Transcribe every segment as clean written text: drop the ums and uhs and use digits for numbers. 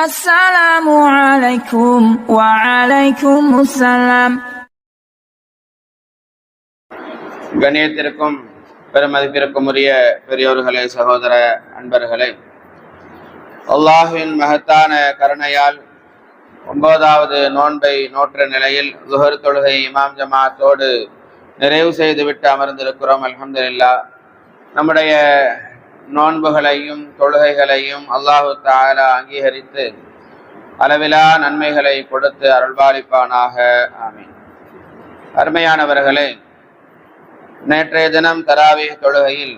அஸ்ஸலாமு அலைக்கும் வ அலைக்கும் அஸ்ஸலாம். கண்ணியத்திற்கும் பெருமதிப்பிற்கும் உரிய பெரியோர்களே, சகோதர அன்பர்களே, அல்லாஹ்வின் மகத்தான கருணையால் 9வது நோன்பை நோற்ற நிலையில் லுஹர் தொழுகை இமாம் ஜமாத்தோடு நிறைவு செய்துவிட்டு அமர்ந்திருக்கிறோம். அல்ஹம்துலில்லாஹ். நம்முடைய நோன்புகளையும் தொழுகைகளையும் அல்லாஹு தஆலா அங்கீகரித்து அளவிலா நன்மைகளை கொடுத்து அருள்பாலிப்பானாக. ஆமீன். அருமையானவர்களே, நேற்றைய தினம் தராவீஹ் தொழுகையில்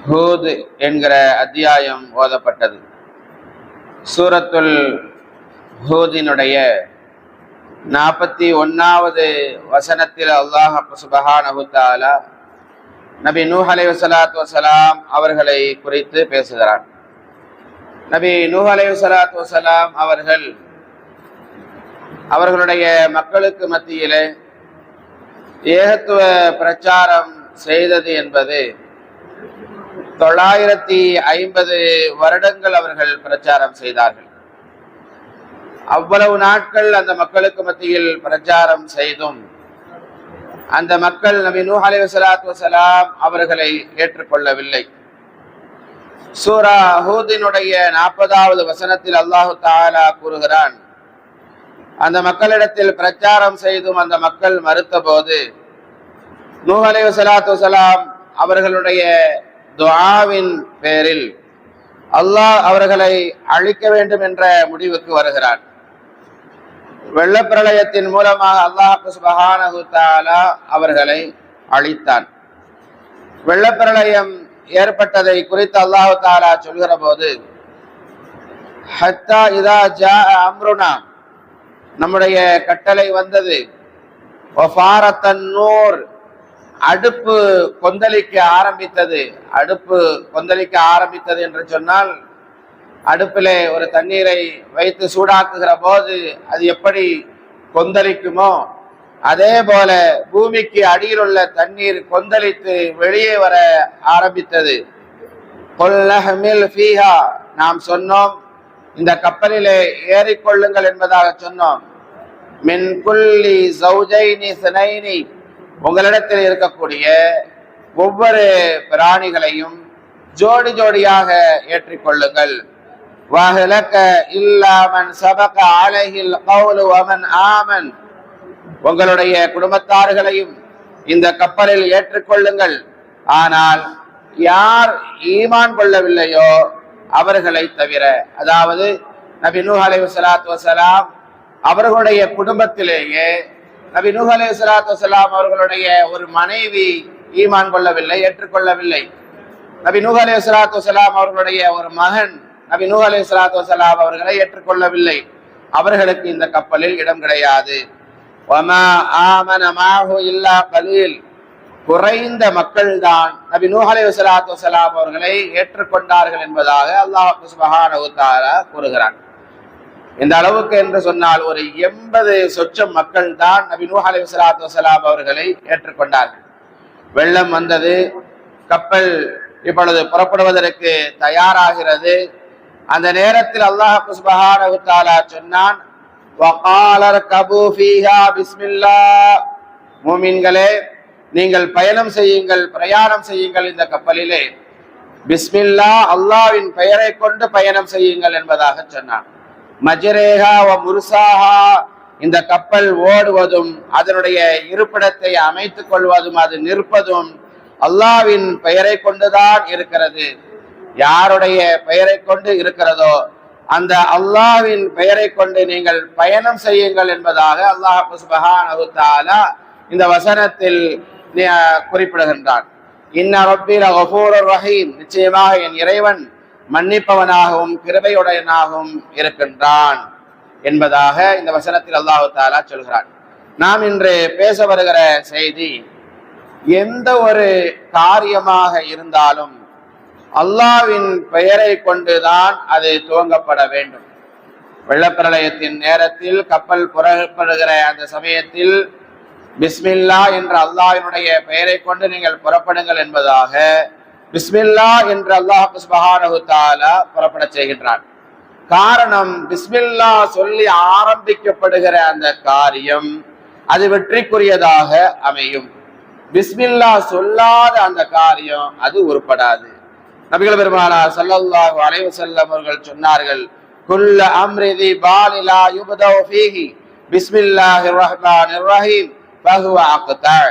ஹூத் என்கிற அத்தியாயம் ஓதப்பட்டது. சூரத்துல் ஹூதினுடைய 41வது வசனத்தில் அல்லாஹ் சுப்ஹானஹு தஆலா நபி நூஹ் அலைஹிஸ்ஸலாத்து வஸலாம் அவர்களை குறித்து பேசுகிறார். நபி நூஹ் அலைஹிஸ்ஸலாத்து வஸலாம் அவர்களுடைய மக்களுக்கு மத்தியிலே ஏகத்துவ பிரச்சாரம் செய்தது என்பது 950 வருடங்கள் அவர்கள் பிரச்சாரம் செய்தார்கள். அவ்வளவு நாட்கள் அந்த மக்களுக்கு மத்தியில் பிரச்சாரம் செய்தும் அந்த மக்கள் நபி நூஹ் அலைஹிஸ்ஸலாத்து வஸலாம் அவர்களை ஏற்றுக்கொள்ளவில்லை. சூரா ஹூதினுடைய 40வது வசனத்தில் அல்லாஹு தஆலா கூறுகிறான், அந்த மக்களிடத்தில் பிரச்சாரம் செய்தும் அந்த மக்கள் மறுத்த போது நூஹ் அலைஹிஸ்ஸலாத்து வஸலாம் அவர்களுடைய துஆவின் பேரில் அல்லாஹ் அவர்களை அழிக்க வேண்டும் என்ற முடிவுக்கு வருகிறான். வெள்ளப்பிரளயத்தின் மூலமாக அல்லாஹ் சுப்ஹானஹு தஆலா அவர்களை அழித்தான். வெள்ளப்பிரளயம் ஏற்பட்டதை குறித்து அல்லாஹ் தஆலா சொல்கிற போது, ஹத்தா இதா ஜாஅ அம்ருனா, நம்முடைய கட்டளை வந்தது, வஃபாரத்தன் நூர், அடுப்பு கொந்தளிக்க ஆரம்பித்தது. அடுப்பு கொந்தளிக்க ஆரம்பித்தது என்று சொன்னால், அடுப்பிலே ஒரு தண்ணீரை வைத்து சூடாக்குகிற போது அது எப்படி கொந்தளிக்குமோ அதே போல பூமிக்கு அடியில் உள்ள தண்ணீர் கொந்தளித்து வெளியே வர ஆரம்பித்தது. நாம் சொன்னோம், இந்த கப்பலிலே ஏறிக்கொள்ளுங்கள் என்பதாக சொன்னோம். மின் குல்லி ஸௌஜைனி ஸனைனி, உங்களிடத்தில் இருக்கக்கூடிய ஒவ்வொரு பிராணிகளையும் ஜோடி ஜோடியாக ஏற்றிக்கொள்ளுங்கள். வஹலக இல்லா மன் சபக அலைஹில் கௌலு வமன் ஆமன், உங்களுடைய குடும்பத்தார்களையும் இந்த கப்பலில் ஏற்றுக்கொள்ளுங்கள். ஆனால் யார் ஈமான் கொள்ளவில்லையோ அவர்களை தவிர, அதாவது நபி நூஹ் அலைஹிஸ்ஸலாத்து வஸலாம் அவர்களுடைய குடும்பத்திலேயே நபி நூஹ் அலைஹிஸ்ஸலாத்து வஸலாம் அவர்களுடைய ஒரு மனைவி ஈமான் கொள்ளவில்லை, ஏற்றுக்கொள்ளவில்லை. நபி நூஹ் அலைஹிஸ்ஸலாத்து வஸலாம் அவர்களுடைய ஒரு மகன் நபி நூஹ் அலைஹிஸ்ஸலாத்து வஸலாம் அவர்களை ஏற்றுக்கொள்ளவில்லை. அவர்களுக்கு இந்த கப்பலில் இடம் கிடையாது. வமா ஆமன மாஹு இல்லா கலீல், குறைந்த மக்கள் தான் நபி நூஹ் அலைஹிஸ்ஸலாத்து வஸலாம் அவர்களை ஏற்றுக்கொண்டார்கள் என்பதாக அல்லாஹ் சுப்ஹானஹு தஆலா கூறுகிறான். இந்த அளவுக்கு என்று சொன்னால் ஒரு 80 சொச்சம் மக்கள் தான் நபி நூஹ் அலைஹிஸ்ஸலாத்து வஸலாம் அவர்களை ஏற்றுக்கொண்டார்கள். வெள்ளம் வந்தது, கப்பல் இப்பொழுது புறப்படுவதற்கு தயாராகிறது. அந்த நேரத்தில் அல்லாஹ் சுப்ஹானஹு தஆலா சொன்னான், வகால ரகபு ஃபீஹா பிஸ்மில்லாஹ், மூமின்களே நீங்கள் பயணம் செய்யுங்கள், பிரயாணம் செய்யுங்கள் இந்த கப்பலிலே, பிஸ்மில்லாஹ் அல்லாஹ்வின் பெயரை கொண்டு பயணம் செய்யுங்கள் என்பதாக சொன்னான். மஜ்ரேஹா வ முர்சாஹா, இந்த கப்பல் ஓடுவதும் அதனுடைய இருப்பிடத்தை அமைத்துக் கொள்வதும் அது நிற்பதும் அல்லாஹ்வின் பெயரை கொண்டுதான் இருக்கிறது. யாருடைய பெயரை கொண்டு இருக்கிறதோ அந்த அல்லாஹ்வின் பெயரை கொண்டு நீங்கள் பயணம் செய்யுங்கள் என்பதாக அல்லாஹ் சுப்ஹானஹு தஆலா இந்த வசனத்தில் குறிப்பிடுகின்றான். இன்ன ரப்பி லகஃபூருர் ரஹீம், நிச்சயமாக என் இறைவன் மன்னிப்பவனாகவும் கிருபையுடையவனாகவும் இருக்கின்றான் என்பதாக இந்த வசனத்தில் அல்லாஹ் தஆலா சொல்கிறான். நாம் இன்று பேச வருகிற செய்தி, எந்த ஒரு காரியமாக இருந்தாலும் அல்லாஹ்வின் பெயரை கொண்டுதான் அது துவங்கப்பட வேண்டும். வெள்ளப்பிரளயத்தின் நேரத்தில் கப்பல் புறப்படுகிற அந்த சமயத்தில் பிஸ்மில்லா என்ற அல்லாஹ்வினுடைய பெயரை கொண்டு நீங்கள் புறப்படுங்கள் என்பதாக பிஸ்மில்லா என்று அல்லாஹ் சுப்ஹானஹு தஆலா புறப்பட செய்கின்றான். காரணம், பிஸ்மில்லா சொல்லி ஆரம்பிக்கப்படுகிற அந்த காரியம் அது வெற்றிக்குரியதாக அமையும். பிஸ்மில்லா சொல்லாத அந்த காரியம் அது உருப்படாது. நபிகள் பெருமானார் ஸல்லல்லாஹு அலைஹி வஸல்லம் அவர்கள் சொன்னார்கள், குல்ல அம்ரி தி பாலிலா யுப்தா ஃபீஹி பிஸ்மில்லாஹிர் ரஹ்மானிர் ரஹீம் ஃபஹுவ அக்தா.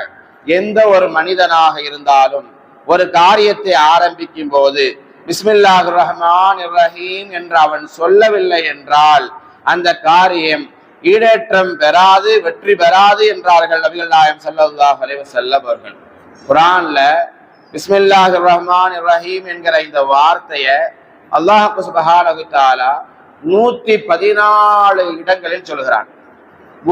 எந்த ஒரு மனிதனாக இருந்தாலும் ஒரு காரியத்தை ஆரம்பிக்கும் போது பிஸ்மில்லாஹிர் ரஹ்மானிர் ரஹீம் என்று அவன் சொல்லவில்லை என்றால் அந்த காரியம் ஈடேற்றம் பெறாது, வெற்றி பெறாது என்றார்கள் நபிகள் நாயகம் ஸல்லல்லாஹு அலைஹி வஸல்லம் அவர்கள். குர்ஆன்ல பிஸ்மில்லாஹிர் ரஹ்மானிர் ரஹீம் என்கிற இந்த வார்த்தையை அல்லாஹ் சுப்ஹானஹு வ தஆலா 114 இடங்களில் சொல்கிறான்.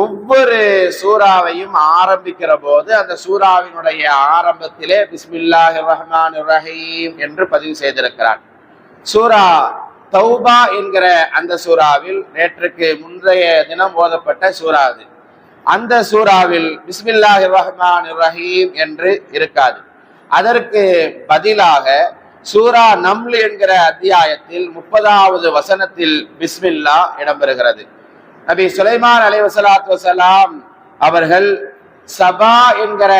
ஒவ்வொரு சூறாவையும் ஆரம்பிக்கிற போது அந்த சூறாவினுடைய ஆரம்பத்திலே பிஸ்மில்லாஹிர் ரஹ்மானிர் ரஹீம் என்று பதிவு செய்திருக்கிறான். சூரா தௌபா என்கிற அந்த சூறாவில் நேற்றுக்கு முந்தைய தினம் ஓதப்பட்ட சூறா அது. அந்த சூறாவில் பிஸ்மில்லாஹிர் ரஹ்மானிர் ரஹீம் என்று இருக்காது. அதற்கு பதிலாக சூரா நம்ல் என்கிற அத்தியாயத்தில் 30வது வசனத்தில் பிஸ்மில்லா இடம்பெறுகிறது. நபி சுலைமான் அலைஹிஸ்ஸலாத்து வஸலாம் அவர்கள் சபா என்கிற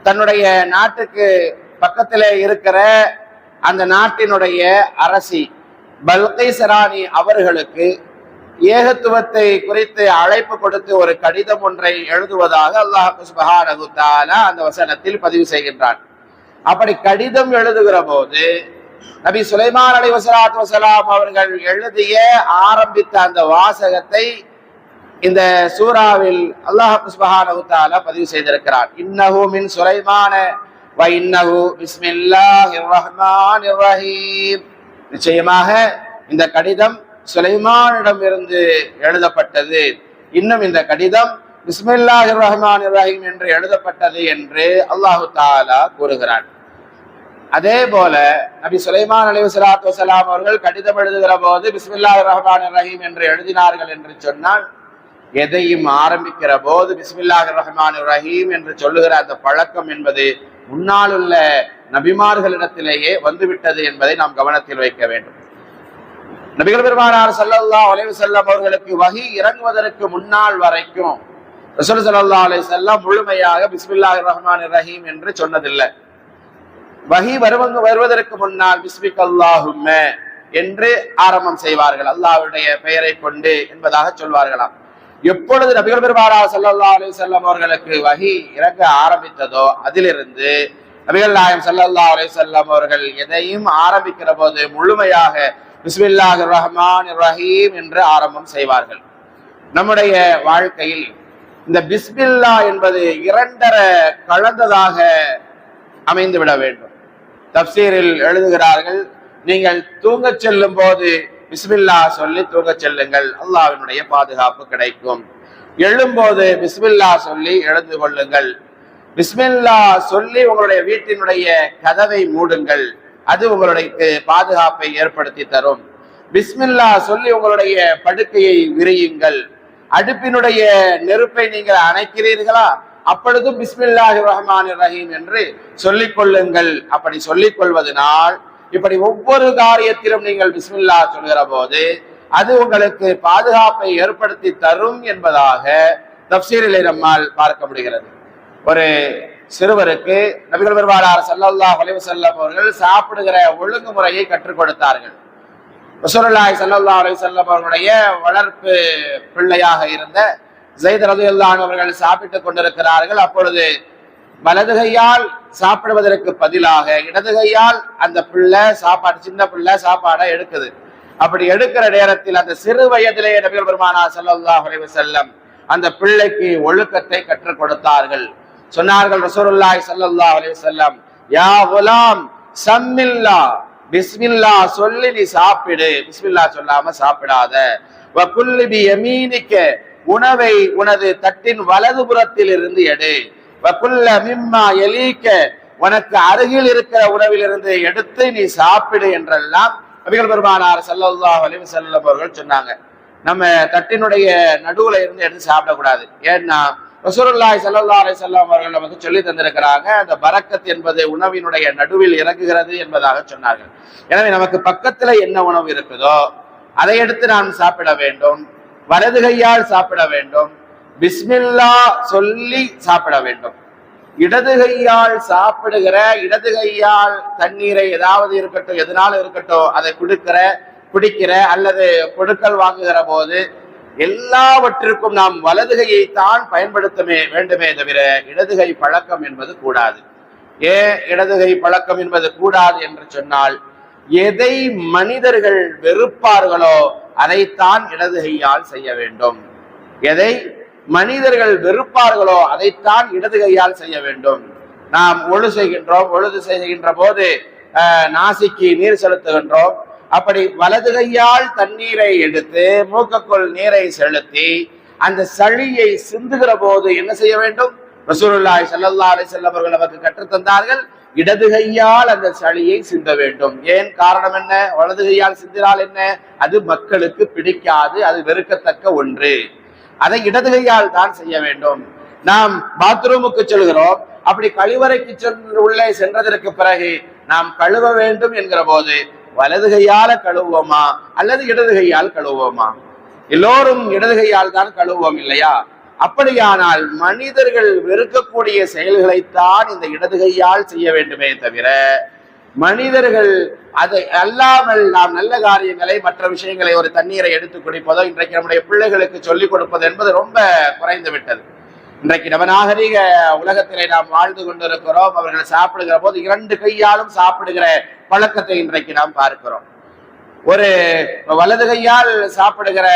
தன்னுடைய நாட்டுக்கு பக்கத்திலே இருக்கிற அந்த நாட்டினுடைய அரசி பல்கீஸ் ராணி அவர்களுக்கு ஏகத்துவத்தை குறித்து அழைப்பு கொடுத்து ஒரு கடிதம் ஒன்றை எழுதுவதாக அல்லாஹ் சுப்ஹானஹு வ தஆலா அந்த வசனத்தில் பதிவு செய்கின்றான். அப்படி கடிதம் எழுதுகிற போது நபி சுலைமான் அலைஹிஸ்ஸலாத்து வஸலாம் அவர்கள் எழுதிய ஆரம்பித்த அந்த வாசகத்தை இந்த சூறாவில் அல்லாஹ் சுப்ஹானஹு வ தஆலா பதிவு செய்திருக்கிறார். இன்னஹு மின் சுலைமான வ இன்னஹு பிஸ்மில்லாஹிர் ரஹ்மானிர் ரஹீம். நிச்சயமாக இந்த கடிதம் சுலைமானிடம் இருந்து எழுதப்பட்டது, இன்னும் இந்த கடிதம் பிஸ்மில்லாஹிர் ரஹ்மானிர் ரஹீம் என்று எழுதப்பட்டது என்று அல்லாஹு தஆலா கூறுகிறான். அதே போல நபி சுலைமான் அலைஹிஸ்ஸலாத்து வஸலாம் அவர்கள் கடிதம் எழுதுகிற போது பிஸ்மில்லாஹிர் ரஹ்மானிர் ரஹீம் என்று எழுதினார்கள் என்று சொன்னால், எதையும் ஆரம்பிக்கிற போது பிஸ்மில்லாஹிர் ரஹ்மானிர் ரஹீம் என்று சொல்லுகிற அந்த பழக்கம் என்பது முன்னால் உள்ள நபிமார்களிடத்திலேயே வந்துவிட்டது என்பதை நாம் கவனத்தில் வைக்க வேண்டும். நபிகள் பெருமானார் ஸல்லல்லாஹு அலைஹி வஸல்லம் அவர்களுக்கு வஹி இறங்குவதற்கு முன்னால் வரைக்கும் ரசூல் ஸல்லல்லாஹு அலைஹி வஸல்லம் முழுமையாக பிஸ்மில்லாஹிர் ரஹ்மானிர் ரஹீம் என்று சொன்னதில்லை. வஹி வருவதற்கு முன்னால் பிஸ்மிக்கல்லாஹும்ம என்று ஆரம்பம் செய்வார்கள், அல்லாஹ்வுடைய பெயரை கொண்டு என்பதாக சொல்வார்களாம். எப்பொழுது நபிகள் பெருமானார் ஸல்லல்லாஹு அலைஹி வஸல்லம் அவர்களுக்கு வஹி இறங்க ஆரம்பித்ததோ அதிலிருந்து நபிகள் நாயகம் ஸல்லல்லாஹு அலைஹி வஸல்லம் அவர்கள் எதையும் ஆரம்பிக்கிற போது முழுமையாக பிஸ்மில்லாஹிர் ரஹ்மானிர் ரஹீம் என்று ஆரம்பம் செய்வார்கள். நம்முடைய வாழ்க்கையில் இந்த பிஸ்மில்லா என்பது இரண்டரை கலந்ததாக அமைந்து விட வேண்டும். தப்சீரில் எழுதுகிறார்கள், நீங்கள் தூங்கச் செல்லும் போது பிஸ்மில்லா சொல்லி தூங்கச் செல்லுங்கள், அல்லாஹ்வினுடைய பாதுகாப்பு கிடைக்கும். எழும்போது பிஸ்மில்லா சொல்லி எழுந்து கொள்ளுங்கள். பிஸ்மில்லா சொல்லி உங்களுடைய வீட்டினுடைய கதவை மூடுங்கள், அது உங்களுடைய பாதுகாப்பை ஏற்படுத்தி தரும். பிஸ்மில்லா சொல்லி உங்களுடைய படுக்கையை விரியுங்கள். அடுப்பினுடைய நெருப்பை நீங்கள் அணைக்கிறீர்களா, அப்பொழுதும் பிஸ்மில்லாஹிர் ரஹ்மானிர் ரஹீம் என்று சொல்லிக் கொள்ளுங்கள். அப்படி சொல்லிக் கொள்வதனால் இப்படி ஒவ்வொரு காரியத்திலும் நீங்கள் பிஸ்மில்லா சொல்கிற போது அது உங்களுக்கு பாதுகாப்பை ஏற்படுத்தி தரும் என்பதாக தப்சீரிலே நம்மால் பார்க்க முடிகிறது. ஒரு சிறுவருக்கு நபிகள் பெருமானார் ஸல்லல்லாஹு அலைஹி வஸல்லம் அவர்கள் சாப்பிடுகிற ஒழுங்குமுறையை கற்றுக் கொடுத்தார்கள். ரசூலுல்லாஹி ஸல்லல்லாஹு அலைஹி வஸல்லம் அவர்களுடைய வளர்ப்பு பிள்ளையாக இருந்த ஸைத் ரலியல்லாஹு அன்ஹு அவர்கள் சாப்பிட்டுக் கொண்டிருக்கிறார்கள். அப்பொழுது வலது கையால் சாப்பிடுவதற்கு பதிலாக இடது கையால் அந்த பிள்ளை சின்ன பிள்ளை சாப்பாடை எடுக்குது. அப்படி எடுக்கிற நேரத்தில் அந்த சிறு வயதிலேயே நபிகள் பெருமானார் ஸல்லல்லாஹு அலைஹி வஸல்லம் அந்த பிள்ளைக்கு ஒழுக்கத்தை கற்றுக் கொடுத்தார்கள். சொன்னார்கள் ரசூலுல்லாஹி ஸல்லல்லாஹு அலைஹி வஸல்லம், யா குலாம் சம்மில்லா, பிஸ்மில்லா சொல்லி நீ சாப்பிடு, பிஸ்மில்லா சொல்லாம சாப்பிடாத. வ குல்லி பி யமீனிக, உணவை உனது தட்டின் வலதுபுறத்தில் இருந்து எடு. வ குல்ல மிம்மா யலீக, உனக்கு அருகில் இருக்கிற உணவிலிருந்து எடுத்து நீ சாப்பிடு என்றெல்லாம் நபிகள் பெருமானார் ஸல்லல்லாஹு அலைஹி வஸல்லம் அவர்கள் சொன்னாங்க. நம்ம தட்டினுடைய நடுவுல இருந்து எடுத்து சாப்பிடக்கூடாது. ஏன்னா ரசூலுல்லாஹி ஸல்லல்லாஹு அலைஹி வஸல்லம் அவர்கள் நமக்கு சொல்லி தந்திருக்கிறாங்க, அந்த பரக்கத் என்பது உணவினுடைய நடுவில் இறங்குகிறது என்பதாக சொன்னார்கள். எனவே நமக்கு பக்கத்துல என்ன உணவு இருக்குதோ அதை எடுத்து நாம் சாப்பிட வேண்டும். வலது கையால் சாப்பிட வேண்டும். பிஸ்மில்லா சொல்லி சாப்பிட வேண்டும். இடது கையால் சாப்பிடுகிற, இடது கையால் தண்ணீரை ஏதாவது இருக்கட்டும், எதனாலும் இருக்கட்டும், அதை குடிக்கிற அல்லது கொடுக்கல் வாங்குகிற போது எல்லாவற்றிற்கும் நாம் வலது கையை தான் பயன்படுத்த வேண்டுமே தவிர இடதுகை பழக்கம் என்பது கூடாது. ஏன் இடதுகை பழக்கம் என்பது கூடாது என்று சொன்னால், எதை மனிதர்கள் வெறுப்பார்களோ அதைத்தான் இடது கையால் செய்ய வேண்டும். எதை மனிதர்கள் வெறுப்பார்களோ அதைத்தான் இடது கையால் செய்ய வேண்டும். நாம் ஒழு செய்கின்றோம், ஒழுது செய்கின்ற போது நாசிக்கு நீர் செலுத்துகின்றோம். அப்படி வலது கையால் தண்ணீரை எடுத்து மூக்குக்குள் நீரை செலுத்தி அந்த சளியை சிந்துகிற போது என்ன செய்ய வேண்டும்? ரசூலுல்லாஹி ஸல்லல்லாஹு அலைஹி வஸல்லம் அவர்கள் நமக்கு கற்றுத்தந்தார்கள், இடது கையால் அந்த சளியை சிந்த வேண்டும். ஏன் காரணம் என்ன? வலது கையால் சிந்தினால் என்ன? அது மக்களுக்கு பிடிக்காது, அது வெறுக்கத்தக்க ஒன்று. அதை இடது கையால் தான் செய்ய வேண்டும். நாம் பாத்ரூமுக்கு செல்கிறோம், அப்படி கழிவறைக்கு உள்ளே சென்றதற்கு பிறகு நாம் கழுவ வேண்டும் என்கிற போது வலது கையால கழுவுவோமா அல்லது இடது கையால் கழுவுவோமா? எல்லோரும் இடது கையால் தான் கழுவுவோம் இல்லையா? அப்படியானால் மனிதர்கள் வெறுக்கக்கூடிய செயல்களைத்தான் இந்த இடது கையால் செய்ய வேண்டுமே தவிர மனிதர்கள் அதை அல்லாமல் நாம் நல்ல காரியங்களை, மற்ற விஷயங்களை, ஒரு தண்ணீரை எடுத்து குடிப்பதோ இன்றைக்கு நம்முடைய பிள்ளைகளுக்கு சொல்லிக் கொடுப்பது என்பது ரொம்ப குறைந்து விட்டது. இன்றைக்கு நவநாகரிக உலகத்திலே நாம் வாழ்ந்து கொண்டிருக்கிறோம். அவர்கள் சாப்பிடுகிற போது 2 கையாலும் சாப்பிடுகிற பழக்கத்தை இன்றைக்கு நாம் பார்க்கிறோம். ஒரு வலது கையால் சாப்பிடுகிற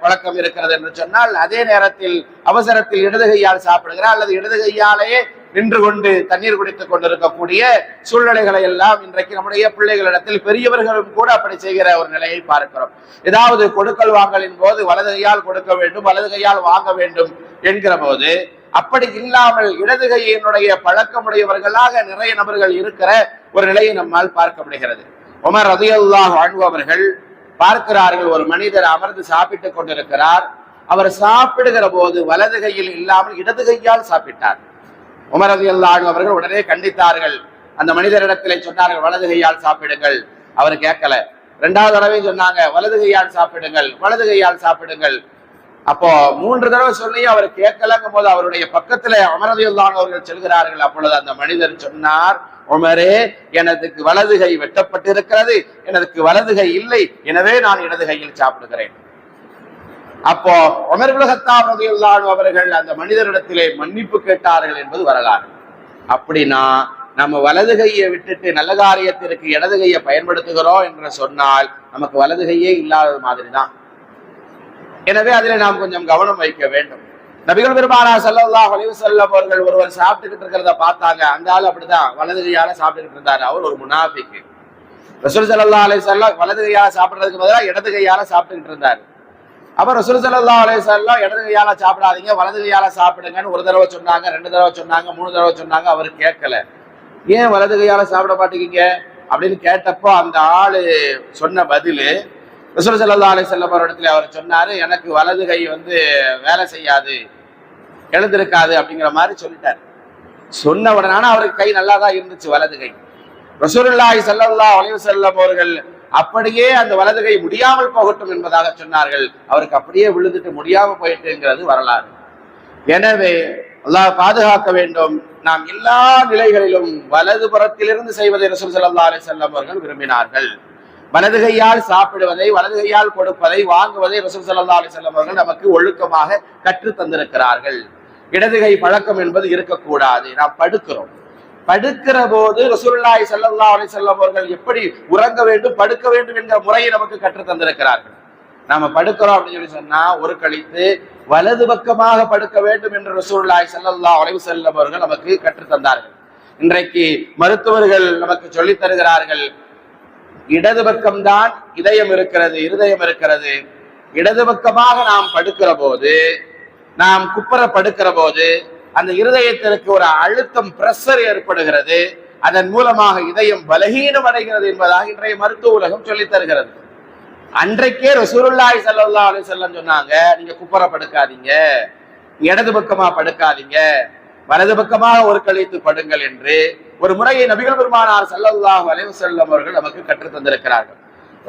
பழக்கம் இருக்கிறது என்று சொன்னால், அதே நேரத்தில் அவசரத்தில் இடது கையால் சாப்பிடுகிற அல்லது இடது கையாலேயே நின்று கொண்டு தண்ணீர் குடித்துக் கொண்டிருக்கக்கூடிய சூழ்நிலைகளை எல்லாம் இன்றைக்கு நம்முடைய பிள்ளைகளிடத்தில் பெரியவர்களும் கூட அப்படி செய்கிற ஒரு நிலையை பார்க்கிறோம். ஏதாவது கொடுக்கல் வாங்கலின் போது வலது கையால் கொடுக்க வேண்டும், வலது கையால் வாங்க வேண்டும் என்கிற போது அப்படி இல்லாமல் இடது கையினுடைய பழக்கமுடையவர்களாக நிறைய நபர்கள் இருக்கிற ஒரு நிலையை நம்மால் பார்க்கப்படுகிறது. உமர் ரலியல்லாஹு அன்ஹு அவர்கள் பார்க்கிறார்கள், ஒரு மனிதர் அமர்ந்து சாப்பிட்டுக் கொண்டிருக்கிறார். அவர் சாப்பிடுகிற போது வலது கையில் இல்லாமல் இடது கையால் சாப்பிட்டார். உமர் ரலியல்லாஹு அன்ஹு அவர்கள் உடனே கண்டித்தார்கள். அந்த மனிதரிடத்திலே சொன்னார்கள், வலது கையால் சாப்பிடுங்கள். அவர் கேட்கல. 2வது தடவை சொன்னாங்க, வலது கையால் சாப்பிடுங்கள், வலது கையால் சாப்பிடுங்கள். அப்போ 3 தடவை சொல்லி அவர் கேட்கலங்கும் போது அவருடைய பக்கத்துல உமர் ரலியல்லாஹு அன்ஹு அவர்கள் செல்கிறார்கள். அப்பொழுது அந்த மனிதர் சொன்னார், உமரே, எனக்கு வலது கை வெட்டப்பட்டிருக்கிறது, எனக்கு வலது கை இல்லை, எனவே நான் இடது கையில் சாப்பிடுகிறேன். அப்போ உமர் இப்னு கத்தாப் ரலியல்லாஹு அன்ஹு அவர்கள் அந்த மனிதரிடத்திலே மன்னிப்பு கேட்டார்கள் என்பது வரலாறு. அப்படின்னா நம்ம வலது கையை விட்டுட்டு நல்ல காரியத்திற்கு இடது கையை பயன்படுத்துகிறோம் என்று சொன்னால் நமக்கு வலது கையே இல்லாத மாதிரி தான். எனவே அதில் நாம் கொஞ்சம் கவனம் வைக்க வேண்டும். நபிகள் பெருமானார் ஸல்லல்லாஹு அலைஹி வஸல்லம் அவர்கள் ஒருவர் சாப்பிட்டுக்கிட்டு இருக்கிறத பார்த்தாங்க. அந்த ஆள் அப்படிதான் வலது கையால சாப்பிட்டுக்கிட்டு இருந்தாரு. அவர் ஒரு முனாஃபிக். ரசூல் ஸல்லல்லாஹு அலைஹி வஸல்லம் வலது கையால சாப்பிடுறதுக்கு பதிலாக இடது கையால சாப்பிட்டுக்கிட்டு இருந்தாரு. அப்ப ரசூல் ஸல்லல்லாஹு அலைஹி வஸல்லம் இடது கையால சாப்பிடாதீங்க, வலது கையால சாப்பிடுங்கன்னு 1 தடவை சொன்னாங்க, 2 தடவை சொன்னாங்க, 3 தடவை சொன்னாங்க. அவர் கேட்கல. ஏன் வலது கையால சாப்பிட மாட்டேங்க அப்படின்னு கேட்டப்போ அந்த ஆளு சொன்ன பதிலு, ரசூல் ஸல்லல்லாஹு அலைஹி வஸல்லம் அவரிடத்துல அவர் சொன்னாரு, எனக்கு வலது கை வேலை செய்யாது, எழுந்திருக்காது அப்படிங்கிற மாதிரி சொல்லிட்டாரு. சொன்ன உடனே அவருக்கு கை நல்லா தான் இருந்துச்சு, வலது கை. ரசூலுல்லாஹி ஸல்லல்லாஹு அலைஹி வஸல்லம் அவர்கள் அப்படியே அந்த வலது கை முடியாமல் போகட்டும் என்பதாக சொன்னார்கள். அவருக்கு அப்படியே விழுந்துட்டு முடியாம போயிட்டுங்கிறது வரலாறு. எனவே அல்லாஹ் பாதுகாக்க வேண்டும். நாம் எல்லா நிலைகளிலும் வலது புறத்திலிருந்து செய்வதை ரசூல் ஸல்லல்லாஹு அலைஹி வஸல்லம் அவர்கள் விரும்பினார்கள். வலது கையால் சாப்பிடுவதை, வலது கையால் கொடுப்பதை, வாங்குவதை ரசூல் ஸல்லல்லாஹு அலைஹி வஸல்லம் அவர்கள் நமக்கு ஒழுக்கமாக கற்று தந்திருக்கிறார்கள். இடது கை பழக்கம் என்பது இருக்கக்கூடாது. நாம் படுக்கிற போது ரசூலுல்லாஹி ஸல்லல்லாஹு அலைஹி வஸல்லம் அவர்கள் எப்படி உறங்க வேண்டும், படுக்க வேண்டும் என்ற முறையை நமக்கு கற்று தந்திருக்கிறார்கள். நாம படுக்கிறோம் அப்படின்னு சொல்லி சொன்னா ஒரு கழித்து வலது பக்கமாக படுக்க வேண்டும் என்று ரசூலுல்லாஹி ஸல்லல்லாஹு அலைஹி வஸல்லம் அவர்கள் நமக்கு கற்று தந்தார்கள். இன்றைக்கு மருத்துவர்கள் நமக்கு சொல்லித் தருகிறார்கள், இடது பக்கம்தான் இதயம் இருக்கிறது. இடது பக்கமாக நாம் படுக்கிற போது, நாம் குப்புற படுக்கிற போது அந்த இருதயத்திற்கு ஒரு அழுத்தம், பிரஷர் ஏற்படுகிறது. அதன் மூலமாக இதயம் பலகீனம் அடைகிறது என்பதாக இன்றைய மருத்துவ உலகம் சொல்லித் தருகிறது. அன்றைக்கே ரசூலுல்லாஹி ஸல்லல்லாஹு அலைஹி வஸல்லம் சொன்னாங்க, நீங்க குப்புற படுக்காதீங்க, இடது பக்கமா படுக்காதீங்க, வலது பக்கமாக ஒரு கழித்து படுங்கள் என்று ஒரு முறையை நபிகள் பெருமானார் ஸல்லல்லாஹு அலைஹி வஸல்லம் அவர்கள் நமக்கு கற்று தந்திருக்கிறார்கள்.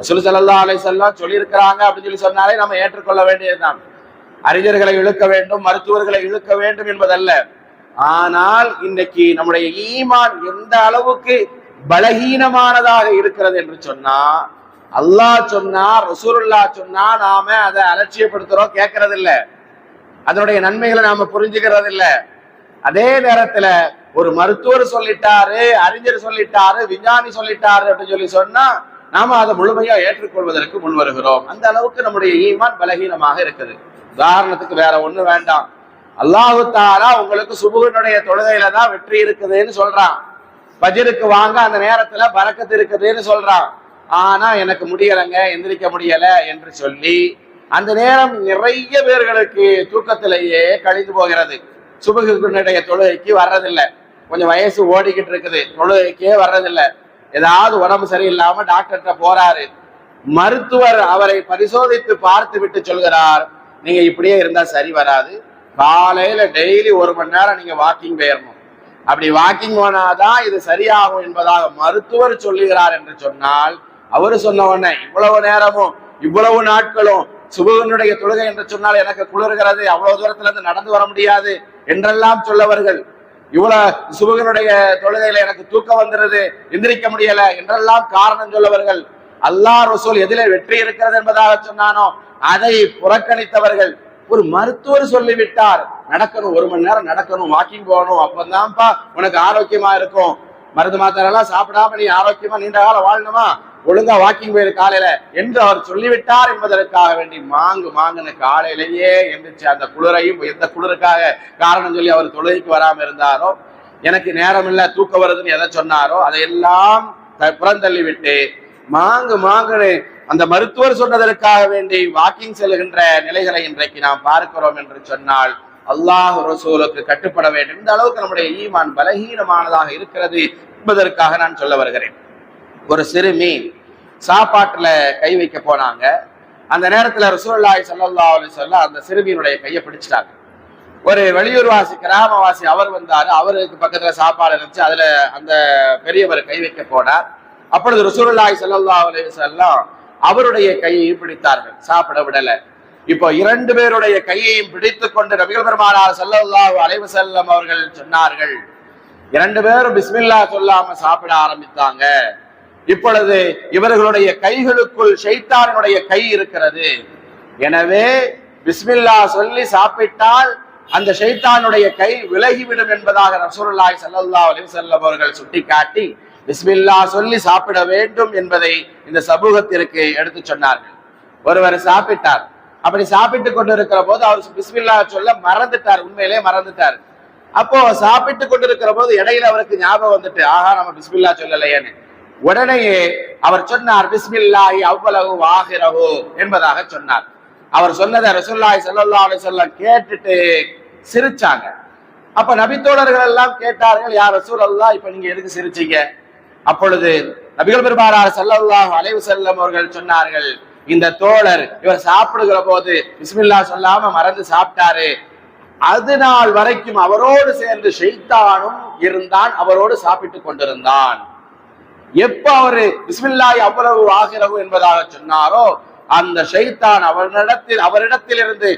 ரசூல் ஸல்லல்லாஹு அலைஹி வஸல்லம் சொல்லியிருக்கிறாங்க அப்படின்னு சொல்லி சொன்னாலே நம்ம ஏற்றுக்கொள்ள வேண்டியதுதான். அறிஞர்களை இழுக்க வேண்டும், மருத்துவர்களை இழுக்க வேண்டும் என்பதல்ல. ஆனால் இன்னைக்கு நம்முடைய ஈமான் எந்த அளவுக்கு பலகீனமானதாக இருக்கிறது என்று சொன்னா, அல்லாஹ் சொன்னா, ரசூலுல்லாஹ் சொன்னா நாம அதை அலட்சியப்படுத்துறோம், கேட்கறது இல்ல. அதனுடைய நன்மைகளை நாம புரிஞ்சுக்கிறது இல்ல. அதே நேரத்துல ஒரு மருத்துவர் சொல்லிட்டாரு, அறிஞர் சொல்லிட்டாரு, விஞ்ஞானி சொல்லிட்டாரு அப்படின்னு சொல்லி சொன்னா நாம அதை முழுமையா ஏற்றுக்கொள்வதற்கு முன் வருகிறோம். அந்த அளவுக்கு நம்முடைய ஈமான் பலகீனமாக இருக்குது. உதாரணத்துக்கு வேற ஒண்ணு வேண்டாம், அல்லாஹு தஆலா உங்களுக்கு சுபுஹினுடைய தொழுகையில தான் வெற்றி இருக்குதுன்னு சொல்றான். ஃபஜ்ருக்கு வாங்க, அந்த நேரத்துல பரக்கத்து இருக்குதுன்னு சொல்றான். ஆனா எனக்கு முடியலைங்க, எந்திரிக்க முடியல என்று சொல்லி அந்த நேரம் நிறைய பேர்களுக்கு தூக்கத்திலேயே கழிந்து போகிறது. சுபுஹினுடைய தொழுகைக்கு வர்றதில்லை, கொஞ்சம் வயசு ஓடிக்கிட்டு இருக்குது, தொழுகைக்கே வர்றதில்லை. ஏதாவது உடம்பு சரியில்லாம டாக்டர்கிட்ட போறாரு, மருத்துவர் அவரை பரிசோதித்து பார்த்து விட்டு சொல்கிறார், நீங்க இப்படியே இருந்தா சரி வராது, காலையில டெய்லி 1 மணி நேரம் நீங்க வாக்கிங் போயிடணும், அப்படி வாக்கிங் போனாதான் இது சரியாகும் என்பதாக மருத்துவர் சொல்லுகிறார் என்று சொன்னால், அவரு சொன்ன உடனே இவ்வளவு நேரமும் இவ்வளவு நாட்களும் சுபுஹினுடைய தொழுகை என்று சொன்னால் எனக்கு குளிர்கிறது, அவ்வளவு தூரத்துல இருந்து நடந்து வர முடியாது என்றெல்லாம் சொல்லவர்கள், இவ்வளவு சுபுஹினுடைய தொழுகையில எனக்கு தூக்கம் வந்துருது, எந்திரிக்க முடியல என்றெல்லாம் காரணம் சொல்லவர்கள், அல்லாஹ் ரசூல் எதிலே வெற்றி இருக்கிறது என்பதாக சொன்னானோ அதை புறக்கணித்தவர்கள். ஒரு மருத்துவர் சொல்லிவிட்டார், நடக்கணும், 1 மணி நேரம் நடக்கணும், வாக்கிங் போகணும், அப்பதான்ப்பா உனக்கு ஆரோக்கியமா இருக்கும், மருந்து மாத்திரை எல்லாம் சாப்பிடாம நீ ஆரோக்கியமா நீண்ட காலம் வாழணுமா, ஒழுங்கா வாக்கிங் போயிரு காலையில என்று அவர் சொல்லிவிட்டார் என்பதற்காக வேண்டி மாங்குன்னு காலையிலேயே எந்திரிச்சு அந்த குளிரையும் எந்த குளிருக்காக காரணம் சொல்லி அவர் தொழுகைக்கு வராம இருந்தாரோ, எனக்கு நேரம் இல்ல தூக்கம் வருதுன்னு எதை சொன்னாரோ அதையெல்லாம் புறந்தள்ளி விட்டு மாங்குன்னு அந்த மருத்துவர் சொன்னதற்காக வேண்டி வாக்கிங் செல்கின்ற நிலைகளை இன்றைக்கு நாம் பார்க்கிறோம் என்று சொன்னால் அல்லாஹ் ரசூலுக்கு கட்டுப்பட வேண்டும். இந்த அளவுக்கு நம்முடைய ஈமான் பலகீனமானதாக இருக்கிறது என்பதற்காக நான் சொல்ல வருகிறேன். ஒரு சிறுமி சாப்பாட்டுல கை வைக்க போனாங்க. அந்த நேரத்துல ரசூலுல்லாஹி ஸல்லல்லாஹு அலைஹி வஸல்லம் அந்த சிறுமியினுடைய கையை பிடிச்சிட்டாங்க. ஒரு வெளியூர்வாசி, கிராமவாசி அவர் வந்தாரு, அவருக்கு பக்கத்துல சாப்பாடு இருந்துச்சு, அதுல அந்த பெரியவர் கை வைக்க போனார். அப்பொழுது ரசூலுல்லாஹி ஸல்லல்லாஹு அலைஹி வஸல்லம் அவருடைய கையையும் பிடித்தார்கள், சாப்பிட விடல. இப்போ 2 பேருடைய கையையும் பிடித்துக் கொண்டு நபிகள் பெருமானார் ஸல்லல்லாஹு அலைஹி வஸல்லம் அவர்கள் சொன்னார்கள், 2 பேரும் பிஸ்மில்லாஹ் சொல்லாம சாப்பிட ஆரம்பித்தாங்க. இப்பொழுது இவர்களுடைய கைகளுக்குள் ஷைத்தானுடைய கை இருக்கிறது, எனவே பிஸ்மில்லாஹ் சொல்லி சாப்பிட்டால் அந்த ஷைத்தானுடைய கை விலகிவிடும் என்பதாக ரசூலுல்லாஹி ஸல்லல்லாஹு அலைஹி வஸல்லம் அவர்கள் சுட்டிக்காட்டி பிஸ்மில்லாஹ் சொல்லி சாப்பிட வேண்டும் என்பதை இந்த சமூகத்திற்கு எடுத்து சொன்னார்கள். ஒருவர் சாப்பிட்டார், அப்படி சாப்பிட்டு கொண்டிருக்கிற போது அவர் பிஸ்மில்லாஹ் சொல்ல மறந்துட்டார், உண்மையிலே மறந்துட்டார். அப்போ சாப்பிட்டு கொண்டிருக்கிற போது இடையில அவருக்கு ஞாபகம் வந்துட்டு, ஆஹா நம்ம பிஸ்மில்லாஹ் சொல்லலையேன்னு. உடனேயே அவர் சொன்னார், பிஸ்மில்லாஹி அவ்வலஹு ஆஹிரஹு என்பதாக சொன்னார். அவர் சொன்னதை ரசூலுல்லாஹி ஸல்லல்லாஹு அலைஹி வஸல்லம் கேட்டுட்டு சிரிச்சாங்க. அப்ப நபித்தோழர்கள் எல்லாம் கேட்டார்கள், யா ரசூலல்லாஹ் இப்ப நீங்க எதுக்கு சிரிச்சீங்க? அப்பொழுது நபிகள் பெருமானார் ஸல்லல்லாஹு அலைஹி வஸல்லம் அவர்கள் சொன்னார்கள், இந்த தோழர் இவர் சாப்பிடுகிற போது பிஸ்மில்லாஹ் சொல்லாம மறந்து சாப்பிட்டாரு, அது நாள் வரைக்கும் அவரோடு சேர்ந்து ஷைத்தானும் இருந்தான், அவரோடு சாப்பிட்டு கொண்டிருந்தான். எப்ப அவரு பிஸ்மில்லாஹி அவ்வலஹு ஆஹிரஹு என்பதாக சொன்னாரோ அந்த ஷைத்தான் அவரிடத்தில் இருந்து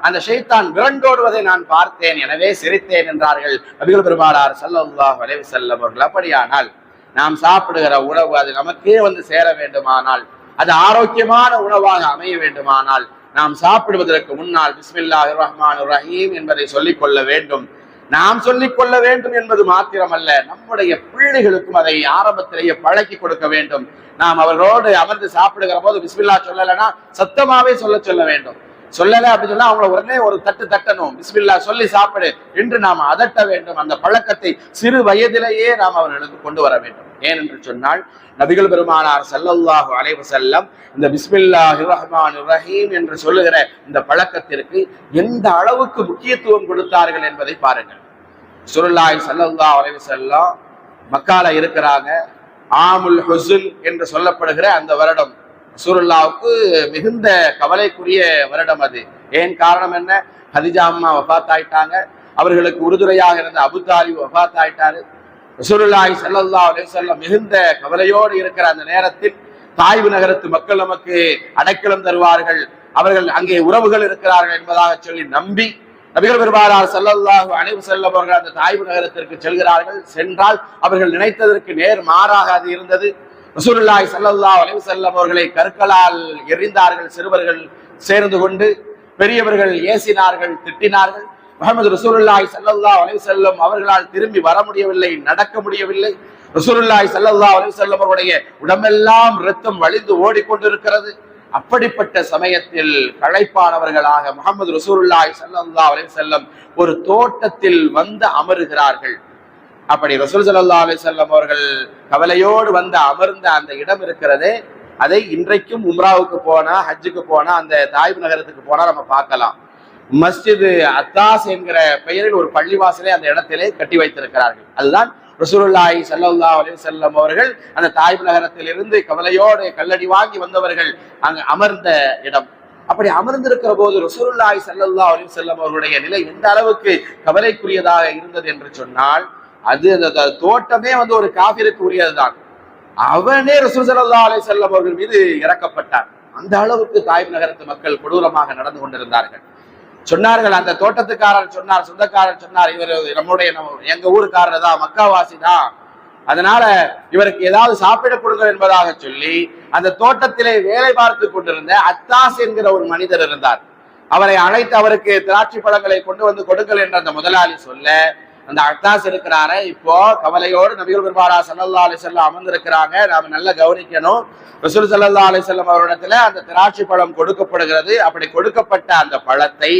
அந்த ஷைத்தான் விரண்டோடுவதை நான் பார்த்தேன், எனவே சிரித்தேன் என்றார்கள் நபிகள் பெருமானார் ஸல்லல்லாஹு அலைஹி வஸல்லம் அவர்கள். அப்படியானால் நாம் சாப்பிடுகிற உணவு அது நமக்கே வந்து சேர வேண்டுமானால், அது ஆரோக்கியமான உணவாக அமைய வேண்டுமானால் நாம் சாப்பிடுவதற்கு முன்னால் பிஸ்மில்லாஹிர் ரஹ்மானிர் ரஹீம் என்பதை சொல்லிக் கொள்ள வேண்டும். நாம் சொல்லிக் கொள்ள வேண்டும் என்பது மாத்திரமல்ல, நம்முடைய பிள்ளைகளுக்கும் அதை ஆரம்பத்திலேயே பழக்கி கொடுக்க வேண்டும். நாம் அவர்களோடு அமர்ந்து சாப்பிடுகிற போது பிஸ்மில்லாஹ் சொல்லலைன்னா சத்தமாவே சொல்ல வேண்டும். சொல்லலை அப்படின்னு சொன்னா அவங்கள உடனே ஒரு தட்டணும், பிஸ்மில்லாஹ் சொல்லி சாப்பிடு என்று நாம் அதட்ட வேண்டும். அந்த பழக்கத்தை சிறு வயதிலேயே நாம் அவர்களுக்கு கொண்டு வர வேண்டும். ஏனென்று சொன்னால் நபிகள் பெருமானார் ஸல்லல்லாஹு அலைஹி வஸல்லம் இந்த பிஸ்மில்லாஹிர் ரஹ்மானிர் ரஹீம் என்று சொல்லுகிற இந்த பழக்கத்திற்கு எந்த அளவுக்கு முக்கியத்துவம் கொடுத்தார்கள் என்பதை பாருங்கள். ரசூலுல்லாஹி ஸல்லல்லாஹு அலைஹி வஸல்லம் மக்கால இருக்கிறாங்க. ஆமுல் ஹுஸ்ன் என்று சொல்லப்படுகிற அந்த வருடம் ரசூலுல்லாஹ்வுக்கு மிகுந்த கவலைக்குரிய வருடம் அது. ஏன் காரணம் என்ன? ஹதீஜா அம்மா வஃபாத் ஆயிட்டாங்க, அவர்களுக்கு உறுதுணையாக இருந்த அபூ தாலிப் வஃபாத் ஆயிட்டாரு. ரசூலுல்லாஹி ஸல்லல்லாஹு அலைஹி வஸல்லம் மிகுந்த கவலையோடு இருக்கிற அந்த நேரத்தில் தாய்வு நகரத்து மக்கள் நமக்கு அடைக்கலம் தருவார்கள், அவர்கள் அங்கே உறவுகள் இருக்கிறார்கள் என்பதாக சொல்லி நம்பி நபிகள் பெருமானார் ஸல்லல்லாஹு அலைஹி வஸல்லம் அவர்கள் அந்த தாய்வு நகரத்திற்கு செல்கிறார்கள். சென்றால் அவர்கள் நினைத்ததற்கு நேர் மாறாக அது இருந்தது. ரசூலுல்லாஹி ஸல்லல்லாஹு அலைஹி வஸல்லம் அவர்களை கற்களால் எறிந்தார்கள். சிறுவர்கள் சேர்ந்து கொண்டு பெரியவர்கள் ஏசினார்கள், திட்டினார்கள். முஹம்மது ரசூலுல்லாஹி ஸல்லல்லாஹு அலைஹி வஸல்லம் அவர்களால் திரும்பி வர முடியவில்லை, நடக்க முடியவில்லை. ரசூலுல்லாஹி ஸல்லல்லாஹு அலைஹி வஸல்லம் அவருடைய உடம்பெல்லாம் இரத்தம் வழிந்து ஓடிக்கொண்டிருக்கிறது. அப்படிப்பட்ட சமயத்தில் களைப்பானவர்களாக முஹம்மது ரசூலுல்லாஹி ஸல்லல்லாஹு அலைஹி வஸல்லம் ஒரு தோட்டத்தில் வந்து அமருகிறார்கள். அப்படி ரசூல் ஸல்லல்லாஹு அலைஹி வஸல்லம் அவர்கள் கவலையோடு வந்து அமர்ந்த அந்த இடம் இருக்கிறதே, அதை இன்றைக்கும் உம்ராவுக்கு போனா, ஹஜ்ஜுக்கு போனா, அந்த தாய்வு நகரத்துக்கு போனா நம்ம பார்க்கலாம். மஸ்ஜித் அத்தாஸ் என்கிற பெயரில் ஒரு பள்ளிவாசலை அந்த இடத்திலே கட்டி வைத்திருக்கிறார்கள். அதுதான் ரசூலுல்லாஹி ஸல்லல்லாஹு அலைஹி வஸல்லம் அவர்கள் அந்த தாய்வு நகரத்தில் இருந்து கவலையோடு கல்லடி வாங்கி வந்தவர்கள் அங்கு அமர்ந்த இடம். அப்படி அமர்ந்திருக்கிற போது ரசூலுல்லாஹி ஸல்லல்லாஹு அலைஹி வஸல்லம் அவர்களுடைய நிலை எந்த அளவுக்கு கவலைக்குரியதாக இருந்தது என்று சொன்னால், அது அந்த தோட்டமே வந்து ஒரு காஃபிருக்கு உரியதுதான். அவனே ரசூல் ஸல்லல்லாஹு அலைஹி வஸல்லம் அவர்கள் மீது இறக்கப்பட்டார். அந்த அளவுக்கு தாய்வு நகரத்து மக்கள் கொடூரமாக நடந்து கொண்டிருந்தார்கள். சொன்னார்கள், அந்த தோட்டத்துக்காரர் சொன்னார், சொந்தக்காரர் சொன்னார், இவர் நம்முடைய எங்க ஊருக்காரர் தான், மக்காவாசி தான், அதனால இவருக்கு ஏதாவது சாப்பிட கொடுங்கள் என்பதாக சொல்லி அந்த தோட்டத்திலே வேலை பார்த்து கொண்டிருந்த அத்தாஸ் என்கிற ஒரு மனிதர் இருந்தார். அவரை அழைத்து அவருக்கு திராட்சை பழங்களை கொண்டு வந்து கொடுங்கள் என்ற அந்த முதலாளி சொல்ல, அந்த அத்தாஸ் இருக்கிறார இப்போ கவலையோடு நபிகள் பெருமானார் ஸல்லல்லாஹு அலைஹி வஸல்லம் அமர்ந்திருக்கிறாங்க, நாம நல்லா கவனிக்கணும். ரசூல் ஸல்லல்லாஹு அலைஹி வஸல்லம் அவரிடத்துல அந்த திராட்சை பழம் கொடுக்கப்படுகிறது. அப்படி கொடுக்கப்பட்ட அந்த பழத்தை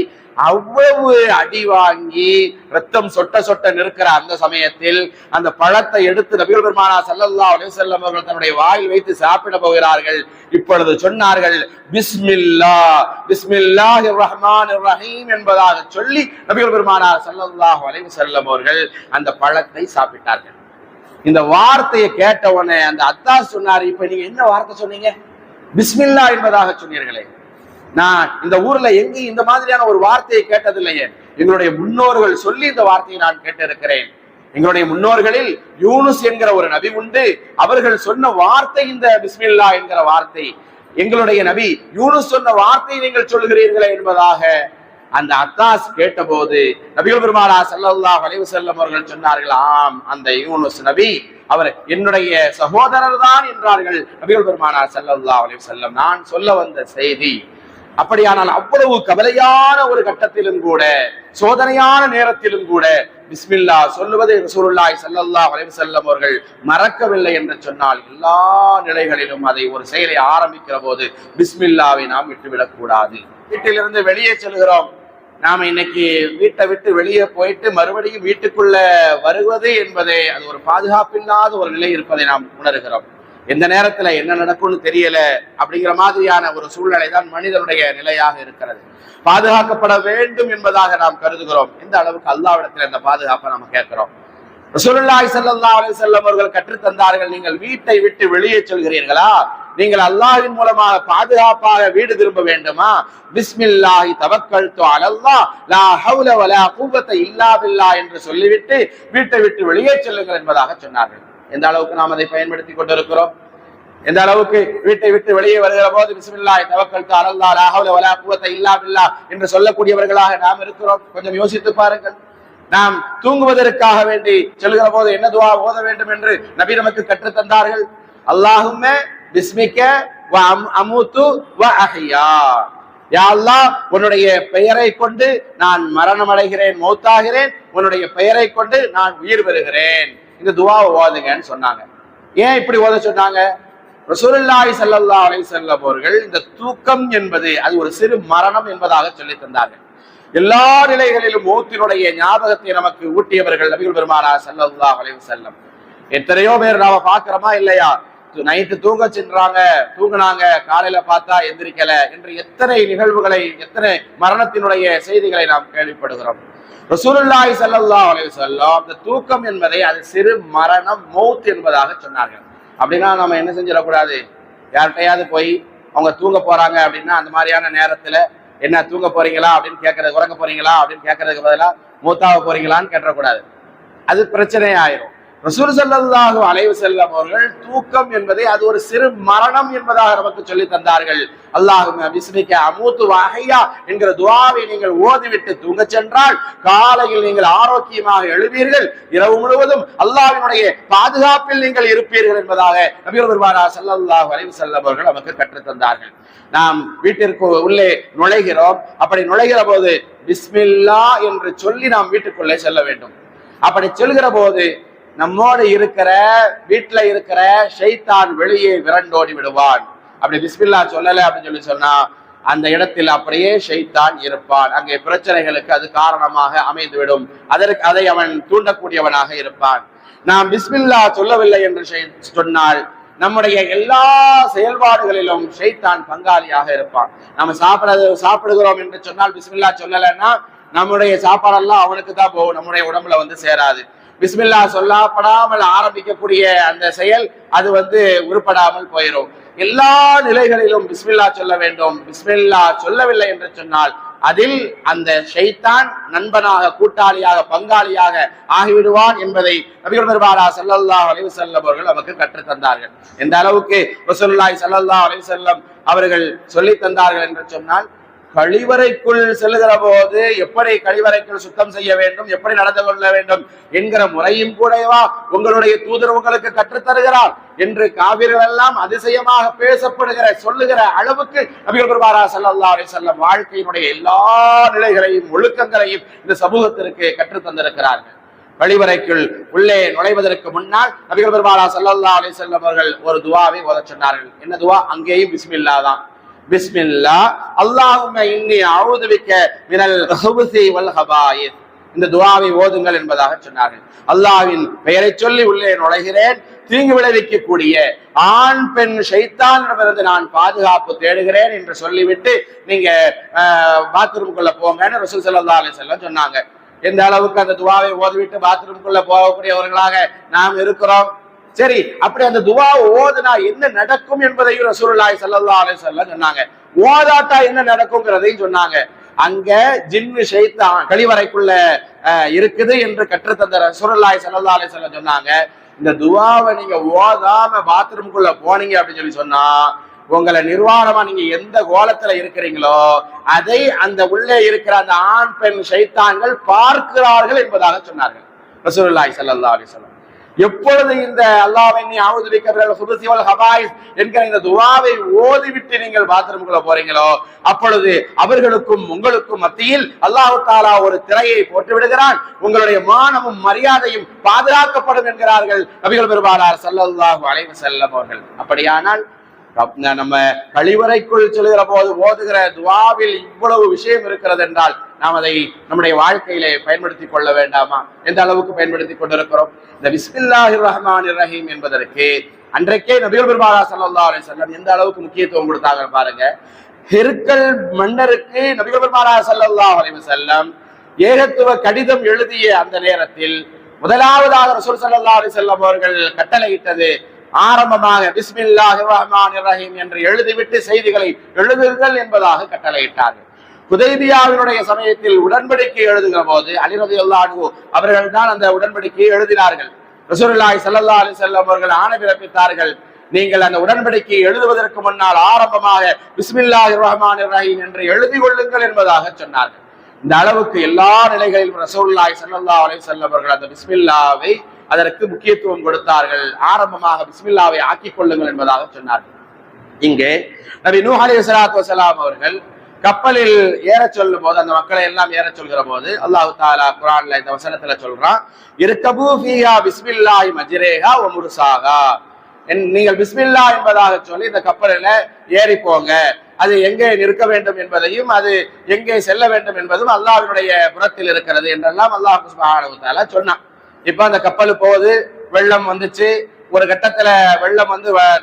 அவ்வளவு அடி வாங்கி ரத்தம் சொட்ட சொட்ட நிற்கிற அந்த சமயத்தில் அந்த பழத்தை எடுத்து நபிகள் பெருமானார் ஸல்லல்லாஹு அலைஹி வஸல்லம் அவர்கள் தன்னுடைய வாயில் வைத்து சாப்பிட போகிறார்கள். இப்பொழுது சொன்னார்கள், பிஸ்மில்லாஹ் பிஸ்மில்லாஹிர் ரஹ்மானிர் ரஹீம் என்பதாக சொல்லி நபிகள் பெருமானார் ஸல்லல்லாஹு அலைஹி வஸல்லம் அவர்கள் அந்த பழத்தை சாப்பிட்டார்கள். இந்த வார்த்தையை கேட்ட உடனே அந்த அத்தாஸ் சொன்னார், இப்ப நீங்க என்ன வார்த்தை சொன்னீங்க? பிஸ்மில்லா என்பதாக சொன்னீர்களே, நான் இந்த ஊர்ல எங்கேயும் இந்த மாதிரியான ஒரு வார்த்தையை கேட்டதில்லையே. எங்களுடைய முன்னோர்கள் சொல்லி இந்த வார்த்தையை நான் கேட்டிருக்கிறேன். எங்களுடைய முன்னோர்களில் யூனுஸ் என்கிற ஒரு நபி உண்டு, அவர்கள் சொன்ன வார்த்தை இந்த பிஸ்மில்லா என்கிற வார்த்தை. எங்களுடைய நபி யூனுஸ் சொன்ன வார்த்தை நீங்கள் சொல்லுகிறீர்களே என்பதாக அந்த அத்தாஸ் கேட்டபோது நபிகள் பெருமானார் ஸல்லல்லாஹு அலைஹி வஸல்லம் அவர்கள் சொன்னார்கள், ஆம், அந்த யூனுஸ் நபி அவர் என்னுடைய சகோதரர் தான் என்றார்கள் நபிகள் பெருமானார் ஸல்லல்லாஹு அலைஹி வஸல்லம். நான் சொல்ல வந்த செய்தி அப்படியானால் அவ்வளவு கவலையான ஒரு கட்டத்திலும் கூட, சோதனையான நேரத்திலும் கூட பிஸ்மில்லா சொல்லுவதை ரசூலுல்லாஹி ஸல்லல்லாஹு அலைஹி வஸல்லம் அவர்கள் மறக்கவில்லை என்று சொன்னால், எல்லா நிலைகளிலும் அதை ஒரு செயலை ஆரம்பிக்கிற போது பிஸ்மில்லாவை நாம் விட்டுவிடக் கூடாது. வீட்டிலிருந்து வெளியே செல்கிறோம், நாம இன்னைக்கு வீட்டை விட்டு வெளியே போயிட்டு மறுபடியும் வீட்டுக்குள்ள வருவது என்பதே அது ஒரு பாதுகாப்பில்லாத ஒரு நிலை இருப்பதை நாம் உணர்கிறோம். எந்த நேரத்துல என்ன நடக்கும்னு தெரியல அப்படிங்கிற மாதிரியான ஒரு சூழ்நிலை தான் மனிதனுடைய நிலையாக இருக்கிறது. பாதுகாக்கப்பட வேண்டும் என்பதாக நாம் கருதுகிறோம். எந்த அளவுக்கு அல்லாஹ்விடத்தில் இந்த பாதுகாப்பை நம்ம கேட்கிறோம். ரசூலுல்லாஹி ஸல்லல்லாஹு அலைஹி வஸல்லம் அவர்கள் கற்றுத் தந்தார்கள், நீங்கள் வீட்டை விட்டு வெளியே செல்கிறீர்களா, நீங்கள் அல்லாஹ்வின் மூலமாக பாதுகாப்பாக வீடு திரும்ப வேண்டுமா, பிஸ்மில்லாஹி தவக்கல்து அலல்லாஹ் லா ஹவ்ல வலா குவத இல்லா பில்லாஹ் என்று சொல்லிவிட்டு வீட்டை விட்டு வெளியே செல்லுங்கள் என்பதாக சொன்னார்கள். எந்த அளவுக்கு நாம் அதை பயன்படுத்தி கொண்டிருக்கிறோம்? எந்த அளவுக்கு வீட்டை விட்டு வெளியே வருகிற போது பிஸ்மில்லாஹி தவக்கல்து அலல்லாஹ் லா ஹவ்ல வலா குவத இல்லா பில்லாஹ் என்று சொல்லக்கூடியவர்களாக நாம் இருக்கிறோம்? கொஞ்சம் யோசித்து பாருங்கள். நாம் தூங்குவதற்காக வேண்டி செல்கிற போது என்ன துஆ ஓத வேண்டும் என்று நபி நமக்கு கற்றுத் தந்தார்கள். அல்லாஹும்ம பிஸ்மிக வ அமூது வ அஹ்யா, யா அல்லாஹ், உன்னுடைய பெயரை கொண்டு நான் மரணம் அடைகிறேன், மௌத்தாகிறேன், உன்னுடைய பெயரை கொண்டு நான் உயிர் பெறுகிறேன், இந்த துஆவை ஓதுங்கன்னு சொன்னாங்க. ஏன் இப்படி ஓத சொன்னாங்க? ரசூலுல்லாஹி ஸல்லல்லாஹு அலைஹி வஸல்லம் அவர்கள் இந்த தூக்கம் என்பது அது ஒரு சிறு மரணம் என்பதாக சொல்லி தந்தார்கள். எல்லா நிலைகளிலும் மௌத்தினுடைய ஞாபகத்தை நமக்கு ஊட்டியவர்கள் நபிகள் பெருமானார் ஸல்லல்லாஹு அலைஹி வஸல்லம். எத்தனையோ பேர் நாம பாக்குறோமா இல்லையா, நைட்டு தூங்க சென்றாங்க, தூங்கினாங்க, காலையில பார்த்தா எந்திரிக்கல என்று எத்தனை நிகழ்வுகளை, எத்தனை மரணத்தினுடைய செய்திகளை நாம் கேள்விப்படுகிறோம். ரசூலுல்லாஹி ஸல்லல்லாஹு அலைஹி வஸல்லம் அந்த தூக்கம் என்பதை அது சிறு மரணம், மௌத் என்பதாக சொன்னார்கள். அப்படின்னா நம்ம என்ன செஞ்சிடக்கூடாது, யார்கிட்டையாவது போய் அவங்க தூங்க போறாங்க அப்படின்னா அந்த மாதிரியான நேரத்துல என்ன தூங்க போறீங்களா அப்படின்னு கேட்கறது, உறங்க போறீங்களா அப்படின்னு கேட்கறதுக்கு பதிலாக மூத்தாக போறீங்களான்னு கேட்டக்கூடாது. அது பிரச்சனை ஆயிரும். ரசூல் ஸல்லல்லாஹு அலைஹி வஸல்லம் அவர்கள் தூக்கம் என்பதை அது ஒரு சிறு மரணம் என்பதாக நமக்கு சொல்லி தந்தார்கள். அல்லாஹும்ம பிஸ்மிக அமூது வ அஹ்யா என்கிற துஆவை நீங்கள் ஓதிவிட்டு தூங்க சென்றால் காலையில் நீங்கள் ஆரோக்கியமாக எழுவீர்கள், இரவு முழுவதும் அல்லாஹ்வினுடைய பாதுகாப்பில் நீங்கள் இருப்பீர்கள் என்பதாக நபிகள் பெருமானார் ஸல்லல்லாஹு அலைஹி வஸல்லம் அவர்கள் நமக்கு கற்றுத் தந்தார்கள். நாம் வீட்டிற்கு உள்ளே நுழைகிறோம். அப்படி நுழைகிற போது பிஸ்மில்லா என்று சொல்லி நாம் வீட்டுக்குள்ளே செல்ல வேண்டும். அப்படி செல்கிற போது நம்மோடு இருக்கிற வீட்டுல இருக்கிற ஷைத்தான் வெளியே விரண்டோடி விடுவான். அப்படி பிஸ்மில்லா சொல்லல அப்படின்னு சொன்னா அந்த இடத்தில் அப்படியே ஷைத்தான் இருப்பான். அங்கே பிரச்சனைகளுக்கு அது காரணமாக அமைந்துவிடும். அதை அவன் தூண்டக்கூடியவனாக இருப்பான். நாம் பிஸ்மில்லா சொல்லவில்லை என்று சொன்னால் நம்முடைய எல்லா செயல்பாடுகளிலும் ஷைத்தான் பங்காளியாக இருப்பான். நம்ம சாப்பிடுகிறோம் என்று சொன்னால் பிஸ்மில்லா சொல்லலைன்னா நம்முடைய சாப்பாடெல்லாம் அவனுக்கு தான் போகும், நம்முடைய உடம்புல வந்து சேராது. பிஸ்மில்லா சொல்லப்படாமல் ஆரம்பிக்கக்கூடிய அந்த செயல் அது உருப்படாமல் போயிடும். எல்லா நிலைகளிலும் பிஸ்மில்லா சொல்ல வேண்டும். பிஸ்மில்லா சொல்லவில்லை என்று சொன்னால் அதில் அந்த ஷைத்தான் நண்பனாக, கூட்டாளியாக, பங்காளியாக ஆகிவிடுவான் என்பதை நபிகள் பெருமானார் ஸல்லல்லாஹு அலைஹி வஸல்லம் அவர்கள் நமக்கு கற்றுத் தந்தார்கள். எந்த அளவுக்கு ரசூலுல்லாஹி ஸல்லல்லாஹு அலைஹி வஸல்லம் அவர்கள் சொல்லி தந்தார்கள் என்று சொன்னால், கழிவறைக்குள் செல்லுகிற போது எப்படி கழிவறைக்குள் சுத்தம் செய்ய வேண்டும், எப்படி நடந்து கொள்ள வேண்டும் என்கிற முறையும் கூடவா உங்களுடைய தூதர் உங்களுக்கு கற்றுத் தருகிறார் என்று காவிர்கள் எல்லாம் அதிசயமாக பேசப்படுகிற சொல்லுகிற அளவுக்கு நபிகள் பெருமானார் ஸல்லல்லாஹு அலைஹி வஸல்லம் வாழ்க்கையினுடைய எல்லா நிலைகளையும் ஒழுக்கங்களையும் இந்த சமூகத்திற்கு கற்றுத் தந்திருக்கிறார்கள். கழிவறைக்குள் உள்ளே நுழைவதற்கு முன்னால் நபிகள் பெருமானார் ஸல்லல்லாஹு அலைஹி வஸல்லம் அவர்கள் ஒரு துஆவை ஓதச் சொன்னார்கள். என்ன துஆ? அங்கேயும் பிஸ்மில்லா தான். பிஸ்மில்லா அல்லாஹும்ம இன்னி அஊது பிக்க மினல் ஹுபுஸி வல் ஹபாயிஸ். இந்த துஆவை ஓதுங்கள் என்பதாக சொன்னார்கள். அல்லாஹ்வின் பெயரை சொல்லி உள்ளே நுழைகிறேன், தீங்கு விளைவிக்கக்கூடிய ஆண் பெண் ஷைத்தானிடமிருந்து நான் பாதுகாப்பு தேடுகிறேன் என்று சொல்லிவிட்டு நீங்க பாத்ரூமுக்குள்ள போங்கன்னு ரசூல் ஸல்லல்லாஹு அலைஹி வஸல்லம் சொன்னாங்க. எந்த அளவுக்கு அந்த துஆவை ஓதிவிட்டு பாத்ரூமுக்குள்ள போகக்கூடியவர்களாக நாம் இருக்கிறோம். சரி, அப்படி அந்த துஆ ஓதுனா என்ன நடக்கும் என்பதையும் ரசூலுல்லாஹி ஸல்லல்லாஹு அலைஹி வஸல்லம் சொன்னாங்க. ஓதாட்டா என்ன நடக்கும்ங்கிறதையும் சொன்னாங்க. அங்க ஜின்னு ஷைத்தான் கழிவறைக்குள்ள இருக்குது என்று கற்றுத்தந்த ரசூலுல்லாஹி ஸல்லல்லாஹு அலைஹி வஸல்லம் சொன்னாங்க. இந்த துஆவை நீங்க ஓதாம பாத்ரூமுக்குள்ள போனீங்க அப்படின்னு சொன்னா உங்களை நிர்வாணமா நீங்க எந்த கோலத்துல இருக்கிறீங்களோ அதை அந்த உள்ளே இருக்கிற அந்த ஆண் பெண் ஷைத்தான்கள் பார்க்கிறார்கள் என்பதாக சொன்னார்கள் ரசூலுல்லாஹி ஸல்லல்லாஹு அலைஹி வஸல்லம். எப்பொழுது இந்த அல்லாஹ்வை இன்னி அஊது பிக்க மினல் ஹுபுஸி வல் ஹபாயிஸ் என்கிற இந்த துஆவை ஓதிவிட்டு நீங்கள் பாத்ரூமுக்குள்ள போறீங்களோ அப்பொழுது அவர்களுக்கும் உங்களுக்கும் மத்தியில் அல்லாஹ் தஆலா ஒரு திரையை போட்டு விடுகிறான். உங்களுடைய மானமும் மரியாதையும் பாதுகாக்கப்படும் என்கிறார்கள் நபிகள் பெருமானார் ஸல்லல்லாஹு அலைஹி வஸல்லம் அவர்கள். அப்படியானால் நம்ம கழிவறைக்குள் செல்கிற போது ஓதுகிற துஆவில் இவ்வளவு விஷயம் இருக்கிறது என்றால் நாம் அதை நம்முடைய வாழ்க்கையிலே பயன்படுத்திக் கொள்ள வேண்டாமா? எந்த அளவுக்கு பயன்படுத்திக் கொண்டிருக்கிறோம்? இந்த பிஸ்மில்லாஹிர் ரஹ்மானிர் ரஹீம் என்பதற்கு அன்றைக்கே நபிகள் பெருமானார் ஸல்லல்லாஹு அலைஹி வஸல்லம் எந்த அளவுக்கு முக்கியத்துவம் கொடுத்தாங்க பாருங்க. ஹிர்கல் மன்னருக்கு நபிகள் பெருமானார் ஸல்லல்லாஹு அலைஹி வஸல்லம் ஏகத்துவ கடிதம் எழுதிய அந்த நேரத்தில் முதலாவதாக ரசூல் ஸல்லல்லாஹு அலைஹி வஸல்லம் அவர்கள் கட்டளையிட்டது ஆரம்பமாக பிஸ்மில்லாஹிர் ரஹ்மானிர் ரஹீம் என்று எழுதிவிட்டு செய்திகளை எழுதுங்கள் என்பதாக கட்டளையிட்டார்கள். ஹுதைபியாவினுடைய சமயத்தில் உடன்படிக்கை எழுதுகிற போது அலி ரலியல்லாஹு அன்ஹு அவர்கள் தான் அந்த உடன்படிக்கையை எழுதினார்கள். ரசூலுல்லாஹி ஸல்லல்லாஹு அலைஹி வஸல்லம் அவர்கள் ஆணை பிறப்பித்தார்கள், நீங்கள் அந்த உடன்படிக்கையை எழுதுவதற்கு முன்னால் ஆரம்பமாக பிஸ்மில்லாஹிர் ரஹ்மானிர் ரஹீம் என்று எழுதி கொள்ளுங்கள் என்பதாக சொன்னார்கள். இந்த அளவுக்கு எல்லா நிலைகளிலும் ரசூலுல்லாஹி ஸல்லல்லாஹு அலைஹி வஸல்லம் அவர்கள் அந்த பிஸ்மில்லாவை அதற்கு முக்கியத்துவம் கொடுத்தார்கள். ஆரம்பமாக பிஸ்மில்லாவை ஆக்கிக் கொள்ளுங்கள் என்பதாக சொன்னார்கள். இங்கே நபி நூஹ் அலைஹிஸ்ஸலாத்து வஸலாம் அவர்கள் கப்பலில் ஏற சொல்லும் போது அந்த மக்களை எல்லாம் ஏற சொல்கிற போது அல்லாஹ் தஆலா குர்ஆன்ல இந்த வசனத்துல சொல்றான், இர்கபூ ஃபீஹா பிஸ்மில்லாஹி மஜ்ரேஹா வ முர்சாஹா. நீங்கள் பிஸ்மில்லா என்பதாக சொல்லி இந்த கப்பலில ஏறி போங்க, அது எங்கே நிற்க வேண்டும் என்பதையும் அது எங்கே செல்ல வேண்டும் என்பதும் அல்லாஹ்வினுடைய புறத்தில் இருக்கிறது என்றெல்லாம் அல்லாஹ் சுப்ஹானஹு வ தஆலா சொன்னான். இப்ப அந்த கப்பல் போகுது, வெள்ளம் வந்துச்சு, ஒரு கட்டத்துல வெள்ளம்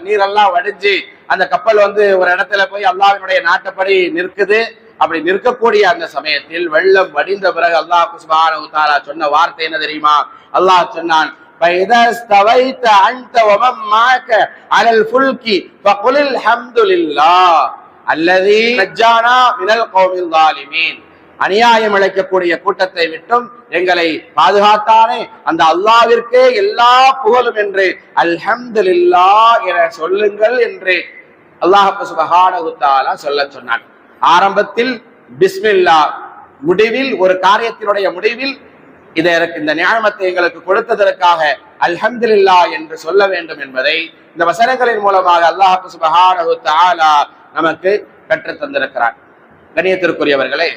நீரெல்லாம் வடிஞ்சு அந்த கப்பல் ஒரு இடத்துல போய் அல்லாஹ்வினுடைய நாட்டப்படி நிற்குது. அப்படி நிற்கக்கூடிய அந்த சமயத்தில் வெள்ளம் வடிந்த பிறகு அல்லாஹ் சுப்ஹானஹு வ தஆலா சொன்ன வார்த்தை என்ன தெரியுமா? அல்லாஹ் சொன்னான், فَإِذَا اسْتَوَيْتَ أَنْتَ وَمَن مَّعَكَ عَلَى الْفُلْكِ فَقُلِ الْحَمْدُ لِلَّهِ الَّذِي نَجَّانَا مِنَ الْقَوْمِ الظَّالِمِينَ. அநியாயம் இழைக்கக்கூடிய கூட்டத்தை விட்டும் எங்களை பாதுகாத்தானே அந்த அல்லாஹ்விற்கே எல்லா புகழும் என்று அல்ஹம்துலில்லாஹ் என சொல்லுங்கள் என்று அல்லாஹ் சுப்ஹானஹு வ தஆலா சொல்ல சொன்னான். ஆரம்பத்தில் பிஸ்மில்லாஹ், முடிவில் ஒரு காரியத்தினுடைய முடிவில் இந்த நியாமத்தை எங்களுக்கு கொடுத்ததற்காக அல்ஹம்துலில்லாஹ் என்று சொல்ல வேண்டும் என்பதை இந்த வசனங்களின் மூலமாக அல்லாஹ் சுப்ஹானஹு வ தஆலா நமக்கு கற்றுத் தந்திருக்கிறார். கண்ணியத்திற்குரியவர்களே,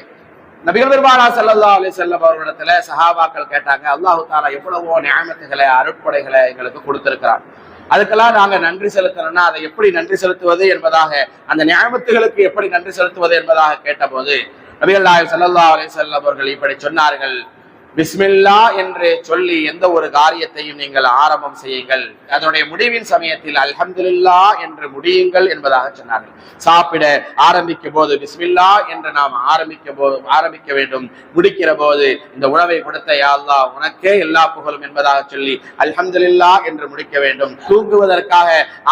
நபிகள் பெருமானார் ஸல்லல்லாஹு அலைஹி வஸல்லம் அவர்களிடத்துல சஹாபாக்கள் கேட்டாங்க, அல்லாஹ் தஆலா எவ்வளவோ நியாமத்துகளை அருட்கொடைகளை எங்களுக்கு கொடுத்திருக்கிறார், அதுக்கெல்லாம் நாங்க நன்றி செலுத்தணும்னா அதை எப்படி நன்றி செலுத்துவது என்பதாக, அந்த நியாமத்துகளுக்கு எப்படி நன்றி செலுத்துவது என்பதாக கேட்டபோது நபிகள் நாயகம் ஸல்லல்லாஹு அலைஹி வஸல்லம் அவர்கள் இப்படி சொன்னார்கள், பிஸ்மில்லா என்று சொல்லி எந்த ஒரு காரியத்தையும் நீங்கள் ஆரம்பம் செய்யுங்கள், அதனுடைய முடிவின் சமயத்தில் அல்ஹம்துலில்லாஹ் என்று முடியுங்கள் என்பதாக சொன்னார்கள். சாப்பிட ஆரம்பிக்கும் போது பிஸ்மில்லா என்று நாம் ஆரம்பிக்க வேண்டும். முடிக்கிற போது இந்த உணவை கொடுத்த யா அல்லாஹ் உனக்கே எல்லா புகழும் என்பதாக சொல்லி அல்ஹம்துலில்லாஹ் என்று முடிக்க வேண்டும். தூங்குவதற்காக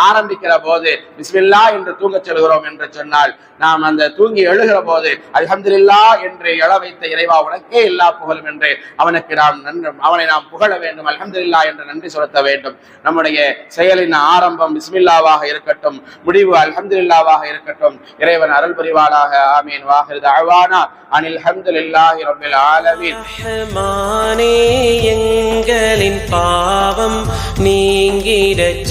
ஆரம்பிக்கிற போது பிஸ்மில்லா என்று தூங்கச் செல்கிறோம் என்று சொன்னால் நாம் அந்த தூங்கி எழுகிற போது அல்ஹம்துலில்லாஹ் என்று எழ வைத்த இறைவா உனக்கே எல்லா புகழும் என்று அவனை நாம் புகழ வேண்டும், அல்ஹம்துலில்லாஹ் என்று நன்றி செலுத்த வேண்டும். நம்முடைய செயலின் ஆரம்பம் பிஸ்மில்லாவாக இருக்கட்டும், முடிவு அல்ஹம்துலில்லாவாக இருக்கட்டும். இறைவன் அருள் புரிவானாக. ஆமீன். வாஹிரு தஅவானா அனில் ஹம்துலில்லாஹி ரப்பில் ஆலமீன். ரஹ்மானே எங்களின் பாவம் நீங்கிடச்